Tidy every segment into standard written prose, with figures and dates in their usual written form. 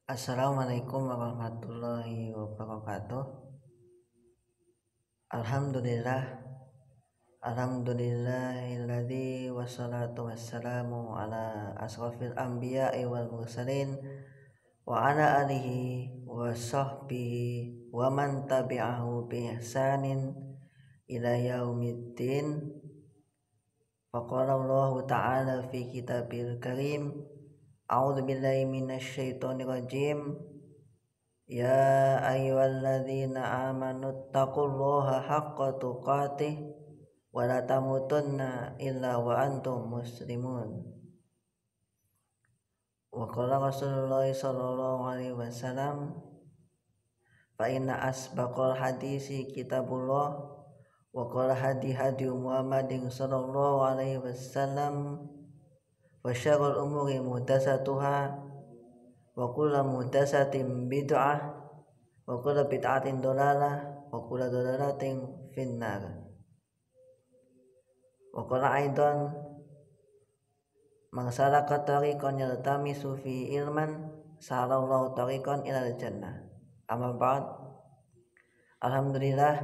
Assalamualaikum warahmatullahi wabarakatuh. Alhamdulillahilladzi wassalatu wassalamu ala asrofil anbiya'i wal mursalin wa ala alihi wa sahbihi wa man tabi'ahu bi ihsanin ila yaumiddin. Faqala Allah ta'ala fi kitabil karim, a'udzu billahi minasyaitonir rajim. Ya ayyuhalladzina amanu taqullaha haqqa tuqatih wa la tamutunna illa wa antum muslimun. Wa qala Rasulullah sallallahu alaihi wasallam, fa inna asbaqal hadisi kitabullah wa qala hadi Muhammadin sallallahu alaihi wasallam wa syarrul umuri muhdatsatuha wa kullu muhdatsatin bid'ah wa kullu bid'atin dhalalah wa kullu dhalalatin finnar. Wa qala aidan man salaka tariqan yaltamisu fi ilman salallahu tariqan ilal jannah. Amma ba'd. Alhamdulillah,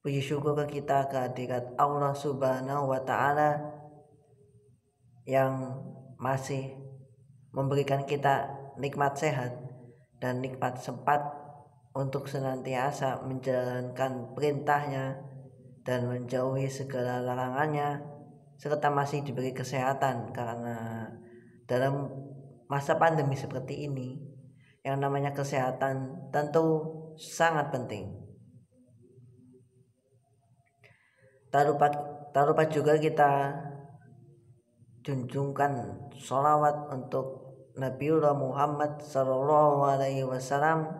puji syukur kita kehadirat Allah Subhanahu wa taala yang masih memberikan kita nikmat sehat dan nikmat sempat untuk senantiasa menjalankan perintahnya dan menjauhi segala larangannya, serta masih diberi kesehatan, karena dalam masa pandemi seperti ini yang namanya kesehatan tentu sangat penting. Tak lupa juga kita junjungkan sholawat untuk Nabiullah Muhammad sallallahu alaihi wasallam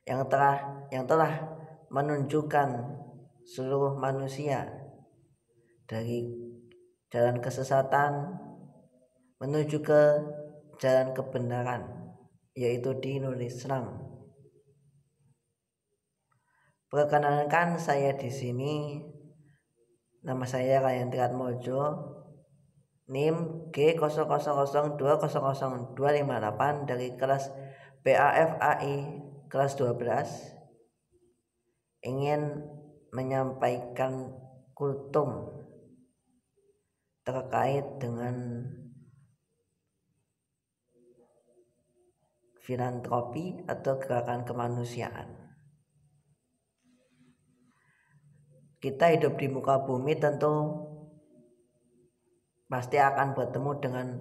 yang telah menunjukkan seluruh manusia dari jalan kesesatan menuju ke jalan kebenaran, yaitu dinul Islam. Perkenalkan, saya di sini, nama saya Ryan Triat Mojo, NIM G0002000258 dari kelas BAFAI kelas 12, ingin menyampaikan kultum terkait dengan filantropi atau gerakan kemanusiaan. Kita hidup di muka bumi tentu pasti akan bertemu dengan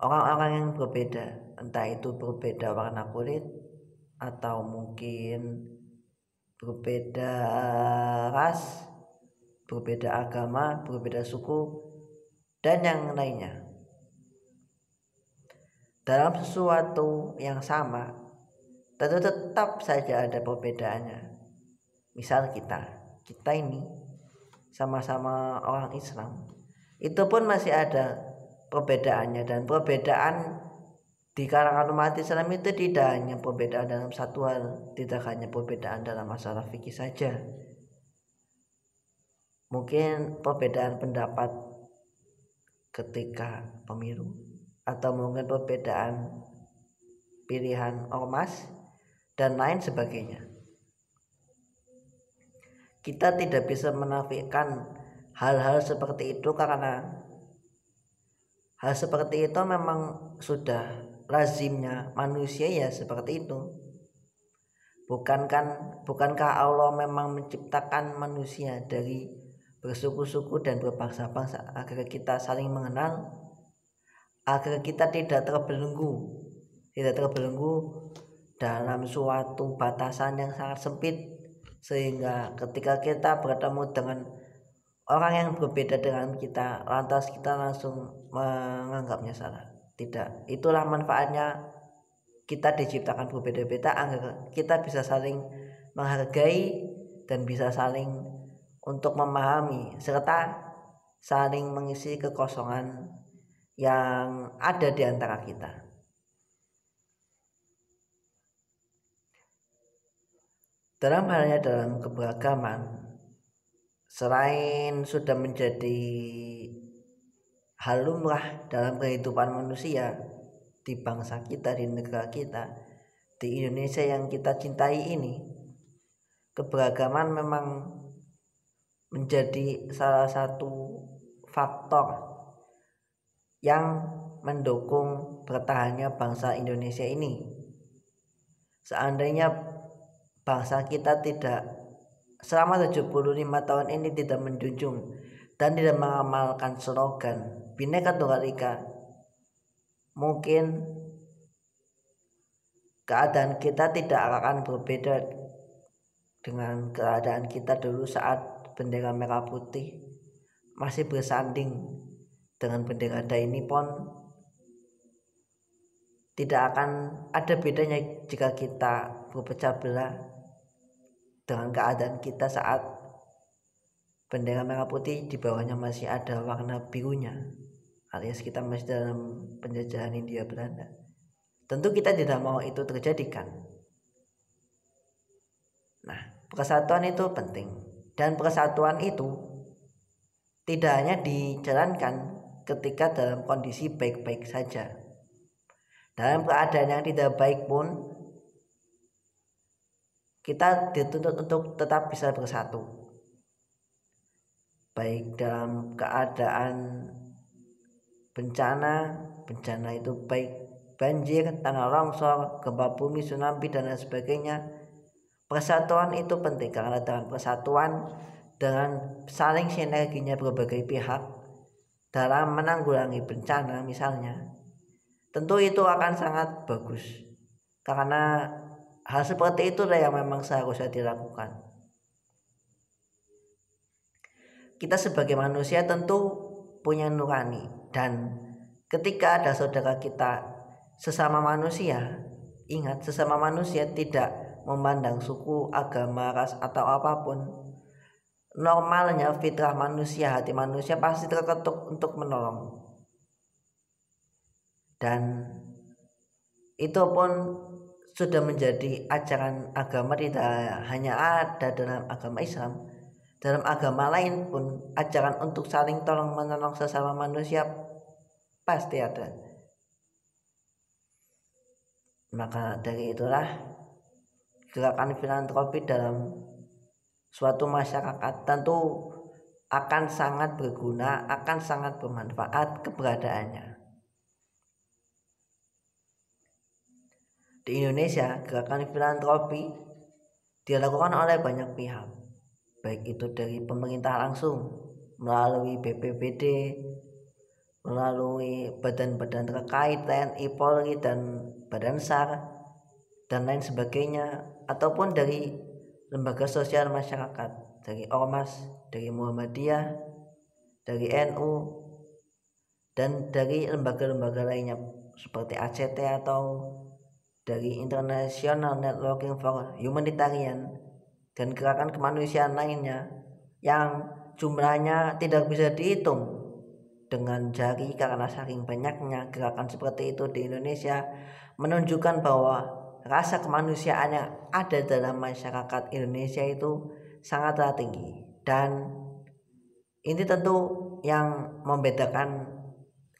orang-orang yang berbeda, entah itu berbeda warna kulit atau mungkin berbeda ras, berbeda agama, berbeda suku, dan yang lainnya. Dalam sesuatu yang sama tentu tetap saja ada perbedaannya. Misal kita ini sama-sama orang Islam, itu pun masih ada perbedaannya, dan perbedaan di kalangan umat Islam itu tidak hanya perbedaan dalam satu hal, tidak hanya perbedaan dalam masalah fikih saja. Mungkin perbedaan pendapat ketika pemilu, atau mungkin perbedaan pilihan ormas dan lain sebagainya. Kita tidak bisa menafikan hal-hal seperti itu, karena hal seperti itu memang sudah lazimnya manusia ya seperti itu. Bukankah Allah memang menciptakan manusia dari bersuku-suku dan berbangsa-bangsa agar kita saling mengenal, agar kita tidak terbelenggu dalam suatu batasan yang sangat sempit, sehingga ketika kita bertemu dengan orang yang berbeda dengan kita, lantas kita langsung menganggapnya salah. Tidak, itulah manfaatnya kita diciptakan berbeda-beda, agar kita bisa saling menghargai dan bisa saling untuk memahami serta saling mengisi kekosongan yang ada di antara kita. Dalam halnya dalam keberagaman, selain sudah menjadi hal lumrah dalam kehidupan manusia, di bangsa kita, di negara kita, di Indonesia yang kita cintai ini, keberagaman memang menjadi salah satu faktor yang mendukung bertahannya bangsa Indonesia ini. Seandainya bangsa kita tidak selama 75 tahun ini tidak menjunjung dan tidak mengamalkan slogan Bhinneka Tunggal Ika, mungkin keadaan kita tidak akan berbeda dengan keadaan kita dulu saat bendera merah putih masih bersanding dengan bendera Daini pun. Tidak akan ada bedanya jika kita berpecah belah dengan keadaan kita saat bendera merah putih di bawahnya masih ada warna birunya, alias kita masih dalam penjajahan Hindia Belanda. Tentu kita tidak mau itu terjadi kan. Nah, persatuan itu penting, dan persatuan itu tidak hanya dijalankan ketika dalam kondisi baik-baik saja. Dalam keadaan yang tidak baik pun kita dituntut untuk tetap bisa bersatu, baik dalam keadaan bencana itu baik banjir, tanah longsor, gempa bumi, tsunami dan lain sebagainya. Persatuan itu penting karena dengan persatuan, dengan saling sinerginya berbagai pihak dalam menanggulangi bencana misalnya, tentu itu akan sangat bagus, karena hal seperti itulah yang memang seharusnya dilakukan. Kita sebagai manusia tentu punya nurani, dan ketika ada saudara kita sesama manusia, ingat, sesama manusia tidak memandang suku, agama, ras atau apapun. Normalnya fitrah manusia, hati manusia pasti terketuk untuk menolong. Dan itu pun sudah menjadi ajaran agama, tidak hanya ada dalam agama Islam, dalam agama lain pun ajaran untuk saling tolong menolong sesama manusia pasti ada. Maka dari itulah gerakan filantropi dalam suatu masyarakat tentu akan sangat berguna, akan sangat bermanfaat keberadaannya. Di Indonesia, gerakan filantropi dilakukan oleh banyak pihak, baik itu dari pemerintah langsung melalui BPBD, melalui badan-badan terkait TNI, Polri, dan Badan SAR dan lain sebagainya, ataupun dari lembaga sosial masyarakat, dari Ormas, dari Muhammadiyah, dari NU, dan dari lembaga-lembaga lainnya seperti ACT atau dari International Networking for Humanitarian dan gerakan kemanusiaan lainnya yang jumlahnya tidak bisa dihitung dengan jari karena saking banyaknya. Gerakan seperti itu di Indonesia menunjukkan bahwa rasa kemanusiaan yang ada dalam masyarakat Indonesia itu sangatlah tinggi, dan ini tentu yang membedakan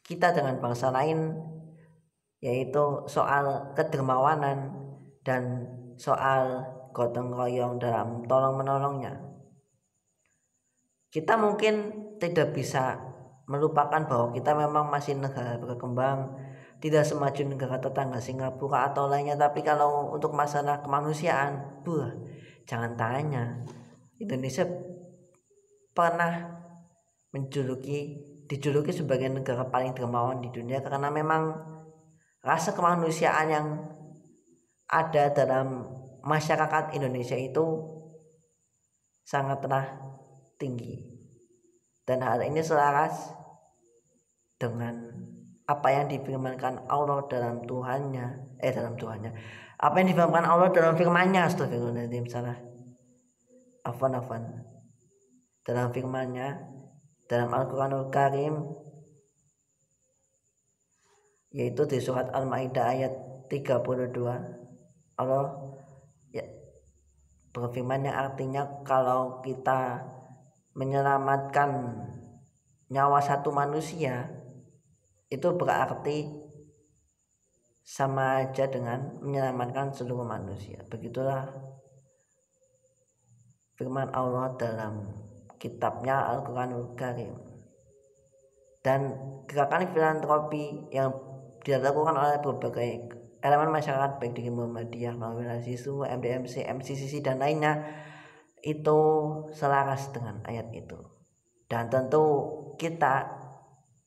kita dengan bangsa lain, yaitu soal kedermawanan dan soal gotong royong dalam tolong menolongnya. Kita mungkin tidak bisa melupakan bahwa kita memang masih negara berkembang, tidak semaju negara tetangga Singapura atau lainnya, tapi kalau untuk masalah kemanusiaan, jangan tanya. Indonesia pernah dijuluki sebagai negara paling dermawan di dunia karena memang rasa kemanusiaan yang ada dalam masyarakat Indonesia itu sangatlah tinggi, dan hal ini selaras dengan apa yang difirmankan Allah dalam apa yang difirmankan Allah dalam firman-Nya, astagfirullahaladzim, salah, afwan dalam firman-Nya dalam Al-Quranul Karim, yaitu di surat Al-Maidah ayat 32. Allah berfirman yang artinya kalau kita menyelamatkan nyawa satu manusia, itu berarti sama aja dengan menyelamatkan seluruh manusia. Begitulah firman Allah dalam kitabnya Al-Quranul Karim. Dan gerakan filantropi yang dilakukan oleh berbagai elemen masyarakat baik di Muhammadiyah, Mahasiswa, MDMC, MCCC dan lainnya itu selaras dengan ayat itu. Dan tentu kita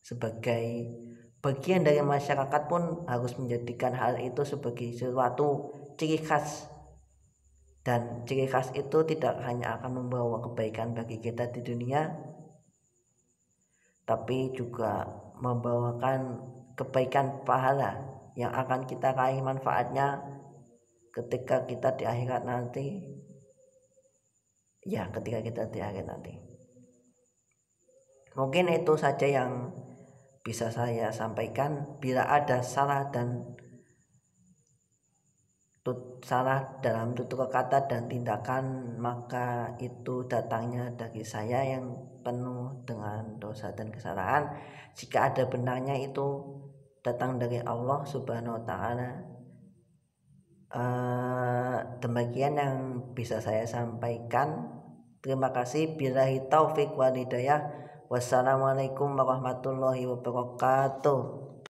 sebagai bagian dari masyarakat pun harus menjadikan hal itu sebagai suatu ciri khas, dan ciri khas itu tidak hanya akan membawa kebaikan bagi kita di dunia, tapi juga membawakan kebaikan pahala yang akan kita raih manfaatnya ketika kita di akhirat nanti. Ketika kita di akhirat nanti. Mungkin itu saja yang bisa saya sampaikan. Bila ada salah dalam tutur kata dan tindakan, maka itu datangnya dari saya yang penuh dengan dosa dan kesalahan. Jika ada benarnya, itu datang dari Allah Subhanahu wa Ta'ala. Demikian yang bisa saya sampaikan. Terima kasih. Billahi taufik wal hidayah. Wassalamualaikum warahmatullahi wabarakatuh.